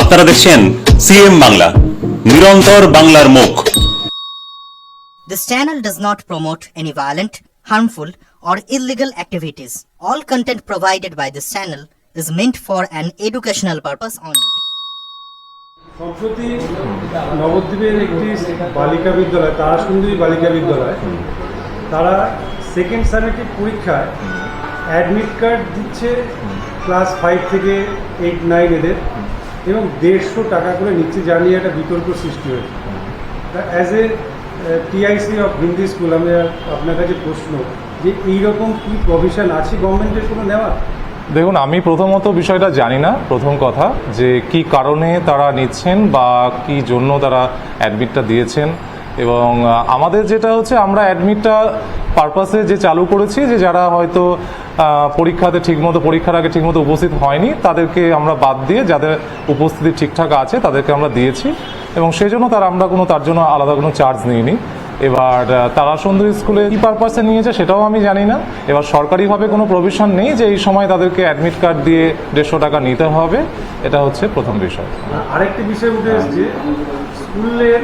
আপনারা দেখছেন সিএম বাংলা, নিরন্তর বাংলার মুখ। This channel does not promote any violent, harmful, or illegal activities. All content provided by this channel is meant for an educational purpose only. সম্প্রতি নবদ্বীপের একটি বালিকা বিদ্যালয়, তারাসুন্দরী বালিকা বিদ্যালয়, তারা সেকেন্ড সামেটিভ পরীক্ষায় অ্যাডমিট কার্ড দিচ্ছে ক্লাস 5 থেকে 8-9 এদের, এবং 150 টাকা করে নিচ্ছে, যা নিয়ে একটা বিতর্ক সৃষ্টি হয়েছে। As a TIC of Hindi school, আমি আপনার কাছে প্রশ্ন যে এইরকম কি প্রভিশন আছে গভর্নমেন্টের কোনো নেওয়া? দেখুন, আমি প্রথমত বিষয়টা জানি না, প্রথম কথা, যে কি কারণে তারা নিচ্ছেন বা কি জন্য তারা অ্যাডমিটটা দিয়েছেন। এবং আমাদের যেটা হচ্ছে, আমরা অ্যাডমিটটা পারপাসে যে চালু করেছি, যে যারা হয়তো পরীক্ষাতে ঠিকমতো, পরীক্ষার আগে ঠিকমতো উপস্থিত হয়নি, তাদেরকে আমরা বাদ দিয়ে যাদের উপস্থিতি ঠিকঠাক আছে তাদেরকে আমরা দিয়েছি, এবং সেই জন্য আমরা তার জন্য আলাদা কোনো চার্জ নিইনি। এবার তারাসুন্দরী স্কুলে কী পারপাসে নিয়েছে সেটাও আমি জানি না। এবার সরকারিভাবে কোনো প্রভিশন নেই যে এই সময় তাদেরকে অ্যাডমিট কার্ড দিয়ে 150 টাকা নিতে হবে, এটা হচ্ছে প্রথম বিষয়। আরেকটি বিষয় উঠে এসছে, স্কুলের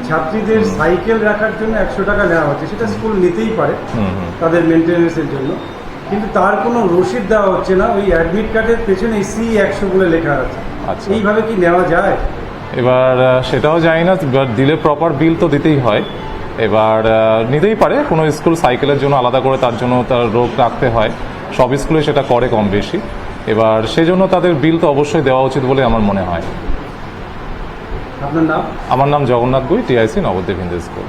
ছাত্রীদের সাইকেল রাখার জন্য 100 টাকা নেওয়া হচ্ছে, সেটা স্কুল নিতেই পারে তাদের মেনটেন্যান্সের জন্য, কিন্তু তার কোনো রসিদ দেওয়া হচ্ছে না। ওই অ্যাডমিট কার্ডের পেছনে C100 বলে লেখা আছে। আচ্ছা, এইভাবে কি নেওয়া যায়? এবার সেটাও জানি না, দিলে প্রপার বিল তো দিতেই হয়। এবার নিতেই পারে, কোনো স্কুল সাইকেলের জন্য আলাদা করে তার জন্য তার রোগ রাখতে হয়, সব স্কুলে সেটা করে কম বেশি। এবার সেই জন্য তাদের বিল তো অবশ্যই দেওয়া উচিত বলে আমার মনে হয়। আপনার নাম? আমার নাম জগন্নাথ গুই, টিআইসি নবদ্বীপ হিন্দি স্কুল।